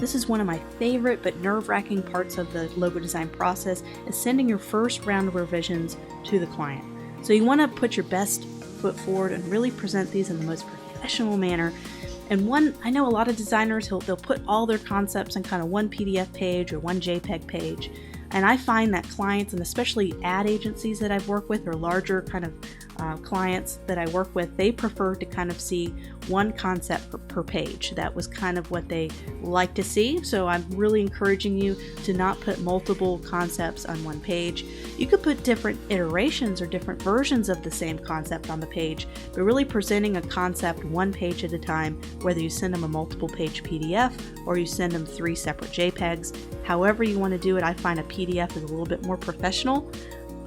This is one of my favorite but nerve-wracking parts of the logo design process, is sending your first round of revisions to the client. So you want to put your best foot forward and really present these in the most professional manner. And I know a lot of designers, they'll put all their concepts in kind of one PDF page or one JPEG page. And I find that clients, and especially ad agencies that I've worked with, or larger kind of clients that I work with, they prefer to kind of see one concept per page. That was kind of what they like to see. So I'm really encouraging you to not put multiple concepts on one page. You could put different iterations or different versions of the same concept on the page, but really presenting a concept one page at a time, whether you send them a multiple page PDF or you send them 3 separate JPEGs. However you want to do it, I find a PDF is a little bit more professional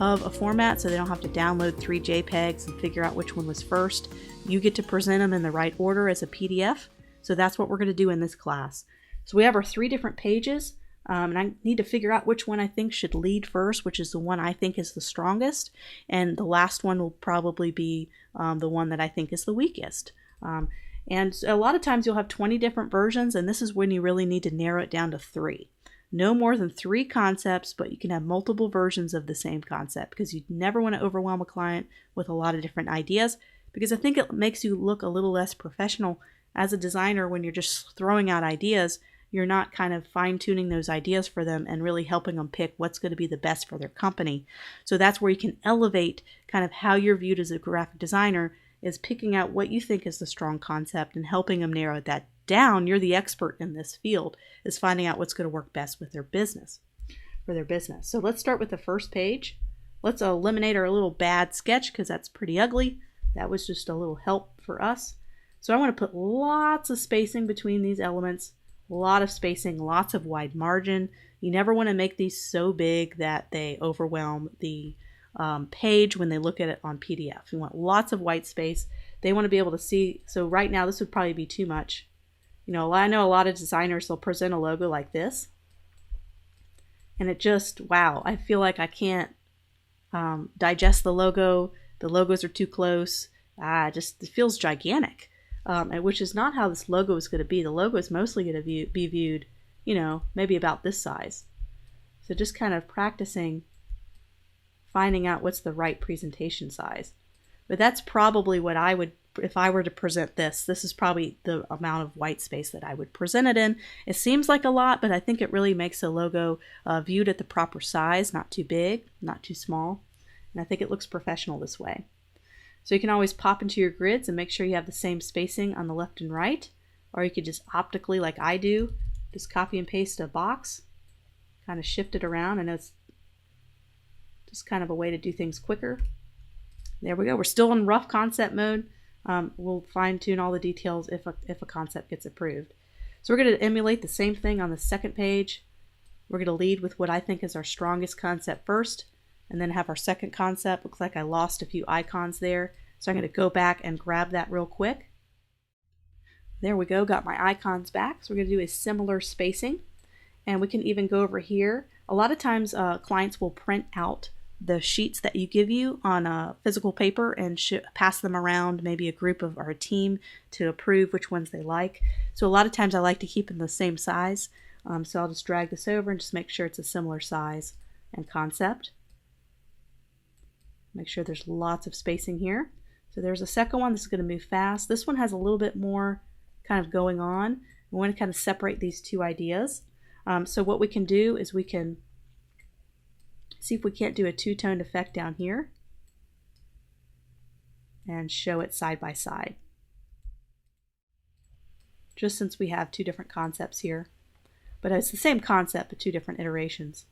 of a format, so they don't have to download 3 JPEGs and figure out which one was first. You get to present them in the right order as a PDF. So that's what we're going to do in this class. So we have our 3 different pages, and I need to figure out which one I think should lead first, which is the one I think is the strongest, and the last one will probably be the one that I think is the weakest. And a lot of times you'll have 20 different versions, and this is when you really need to narrow it down to 3. No more than 3 concepts, but you can have multiple versions of the same concept, because you never want to overwhelm a client with a lot of different ideas, because I think it makes you look a little less professional as a designer when you're just throwing out ideas. You're not kind of fine-tuning those ideas for them and really helping them pick what's going to be the best for their company. So that's where you can elevate kind of how you're viewed as a graphic designer, is picking out what you think is the strong concept and helping them narrow that down. You're the expert in this field, is finding out what's going to work best with their business, for their business. So let's start with the first page. Let's eliminate our little bad sketch, because that's pretty ugly. That was just a little help for us. So I want to put lots of spacing between these elements, a lot of spacing, lots of wide margin. You never want to make these so big that they overwhelm the page when they look at it on PDF. You want lots of white space. They want to be able to see. So right now this would probably be too much. You know, I know a lot of designers, they'll present a logo like this, and it just, wow, I feel like I can't digest the logo. The logos are too close. Just it feels gigantic, which is not how this logo is going to be. The logo is mostly going to be viewed, you know, maybe about this size. So just kind of practicing finding out what's the right presentation size. But that's probably what I would, if I were to present this is probably the amount of white space that I would present it in. It seems like a lot, but I think it really makes a logo viewed at the proper size, not too big, not too small. And I think it looks professional this way. So you can always pop into your grids and make sure you have the same spacing on the left and right, or you could just optically, like I do, just copy and paste a box, kind of shift it around. I know it's just kind of a way to do things quicker. There we go. We're still in rough concept mode. We'll fine tune all the details if a concept gets approved. So we're going to emulate the same thing on the second page. We're going to lead with what I think is our strongest concept first, and then have our second concept. Looks like I lost a few icons there. So I'm going to go back and grab that real quick. There we go. Got my icons back. So we're going to do a similar spacing. And we can even go over here. A lot of times clients will print out the sheets that you give you on a physical paper and pass them around, maybe a group of or a team, to approve which ones they like. So a lot of times I like to keep them the same size. So I'll just drag this over and just make sure it's a similar size and concept. Make sure there's lots of spacing here. So there's a second one. This is going to move fast. This one has a little bit more kind of going on. We want to kind of separate these two ideas. So what we can do is we can see if we can't do a two-toned effect down here and show it side by side. Just since we have 2 different concepts here. But it's the same concept, but 2 different iterations.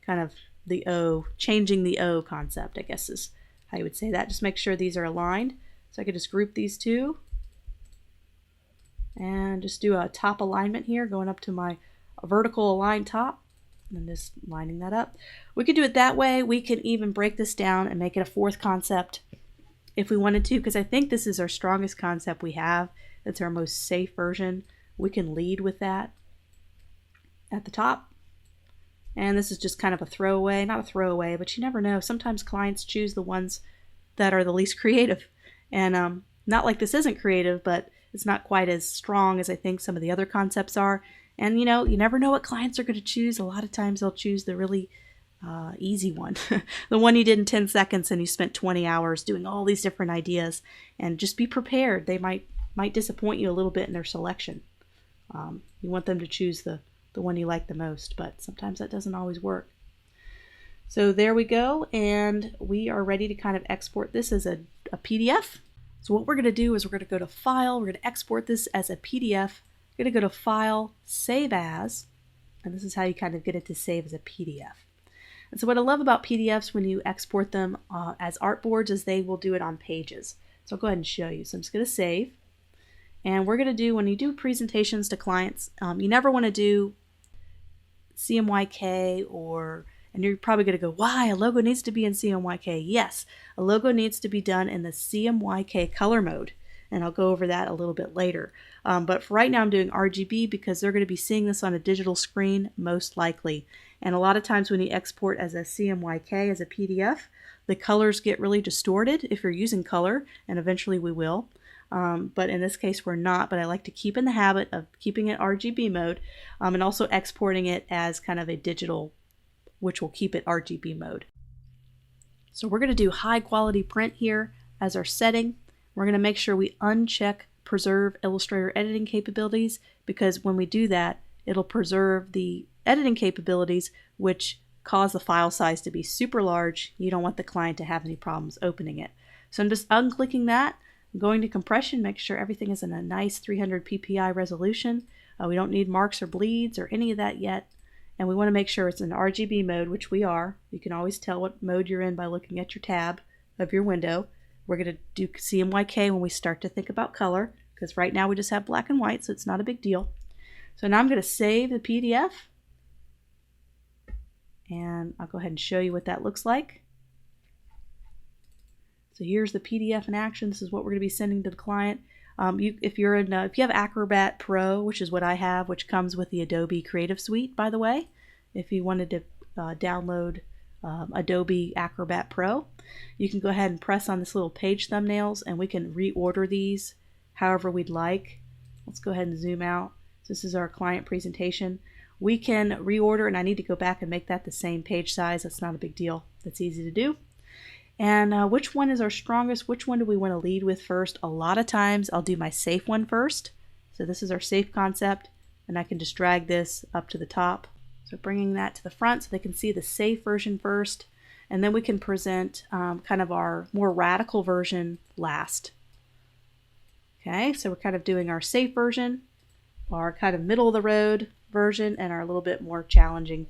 Kind of the O, changing the O concept, I guess is how you would say that. Just make sure these are aligned. So I could just group these 2 and just do a top alignment here, going up to my vertical aligned top, and just lining that up. We could do it that way. We could even break this down and make it a 4th concept if we wanted to, because I think this is our strongest concept we have. It's our most safe version. We can lead with that at the top. And this is just kind of a throwaway, not a throwaway, but you never know. Sometimes clients choose the ones that are the least creative. And not like this isn't creative, but it's not quite as strong as I think some of the other concepts are. And you know, you never know what clients are going to choose. A lot of times they'll choose the really easy one, the one you did in 10 seconds and you spent 20 hours doing all these different ideas. And just be prepared. They might disappoint you a little bit in their selection. You want them to choose the one you like the most, but sometimes that doesn't always work. So there we go, and we are ready to kind of export this as a PDF. So what we're going to do is we're going to go to File, we're going to export this as a PDF. We're going to go to File, Save As, and this is how you kind of get it to save as a PDF. And so what I love about PDFs when you export them as artboards is they will do it on pages. So I'll go ahead and show you. So I'm just going to save. And we're going to do, when you do presentations to clients, you never want to do CMYK and you're probably going to go, why? A logo needs to be in CMYK. Yes, a logo needs to be done in the CMYK color mode. And I'll go over that a little bit later. But for right now I'm doing RGB because they're going to be seeing this on a digital screen most likely. And a lot of times when you export as a CMYK, as a PDF, the colors get really distorted if you're using color, and eventually we will. But in this case we're not, but I like to keep in the habit of keeping it RGB mode and also exporting it as kind of a digital, which will keep it RGB mode. So we're going to do high quality print here as our setting. We're going to make sure we uncheck preserve Illustrator editing capabilities, because when we do that, it'll preserve the editing capabilities which cause the file size to be super large. You don't want the client to have any problems opening it. So I'm just unclicking that. I'm going to compression, make sure everything is in a nice 300 ppi resolution. We don't need marks or bleeds or any of that yet. And we want to make sure it's in RGB mode, which we are. You can always tell what mode you're in by looking at your tab of your window. We're going to do CMYK when we start to think about color, because right now we just have black and white, so it's not a big deal. So now I'm going to save the PDF. And I'll go ahead and show you what that looks like. So here's the PDF in action. This is what we're going to be sending to the client. If you have Acrobat Pro, which is what I have, which comes with the Adobe Creative Suite, by the way, if you wanted to download Adobe Acrobat Pro, you can go ahead and press on this little page thumbnails, and we can reorder these however we'd like. Let's go ahead and zoom out. So this is our client presentation. We can reorder, and I need to go back and make that the same page size. That's not a big deal. That's easy to do. And which one is our strongest? Which one do we want to lead with first? A lot of times I'll do my safe one first. So this is our safe concept, and I can just drag this up to the top. So bringing that to the front so they can see the safe version first, and then we can present kind of our more radical version last. Okay, so we're kind of doing our safe version, our kind of middle of the road version, and our little bit more challenging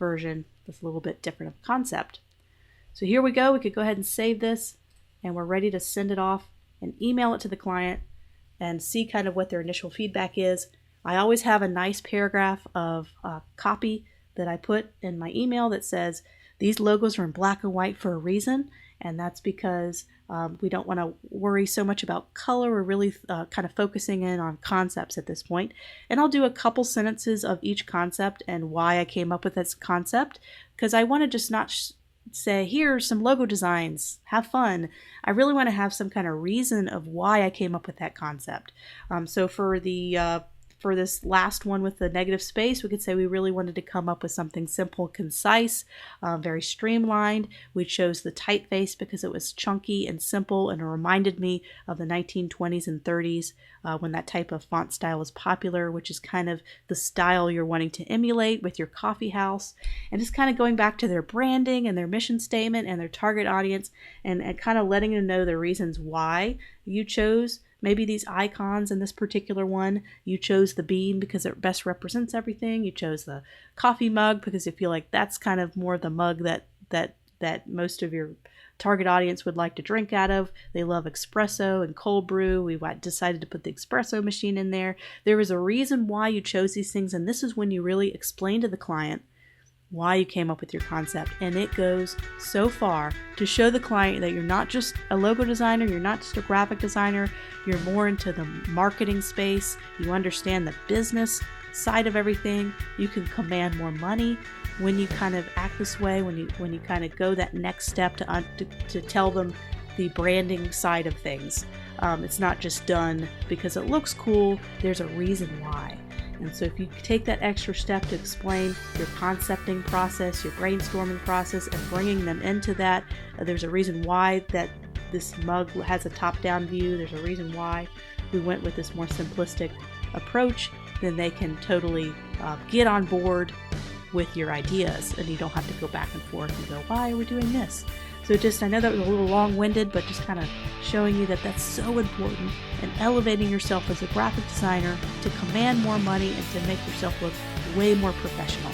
version with a little bit different of concept. So here we go. We could go ahead and save this, and we're ready to send it off and email it to the client and see kind of what their initial feedback is. I always have a nice paragraph of copy that I put in my email that says these logos are in black and white for a reason, and that's because we don't want to worry so much about color. We're really kind of focusing in on concepts at this point. And I'll do a couple sentences of each concept and why I came up with this concept, because I want to just not say, here's some logo designs, have fun. I really want to have some kind of reason of why I came up with that concept. So for this last one with the negative space, we could say we really wanted to come up with something simple, concise, very streamlined. We chose the typeface because it was chunky and simple, and it reminded me of the 1920s and 30s when that type of font style was popular, which is kind of the style you're wanting to emulate with your coffee house. And just kind of going back to their branding and their mission statement and their target audience, and kind of letting them know the reasons why you chose maybe these icons. In this particular one, you chose the bean because it best represents everything. You chose the coffee mug because you feel like that's kind of more the mug that most of your target audience would like to drink out of. They love espresso and cold brew. We decided to put the espresso machine in there. There was a reason why you chose these things, and this is when you really explain to the client why you came up with your concept. And it goes so far to show the client that you're not just a logo designer, you're not just a graphic designer, you're more into the marketing space, you understand the business side of everything, you can command more money when you kind of act this way, when you kind of go that next step to tell them the branding side of things. It's not just done because it looks cool, there's a reason why. And so if you take that extra step to explain your concepting process, your brainstorming process, and bringing them into that, there's a reason why that this mug has a top-down view, there's a reason why we went with this more simplistic approach, then they can totally get on board with your ideas, and you don't have to go back and forth and go, why are we doing this? So I know that was a little long-winded, but just kind of showing you that that's so important, and elevating yourself as a graphic designer to command more money and to make yourself look way more professional.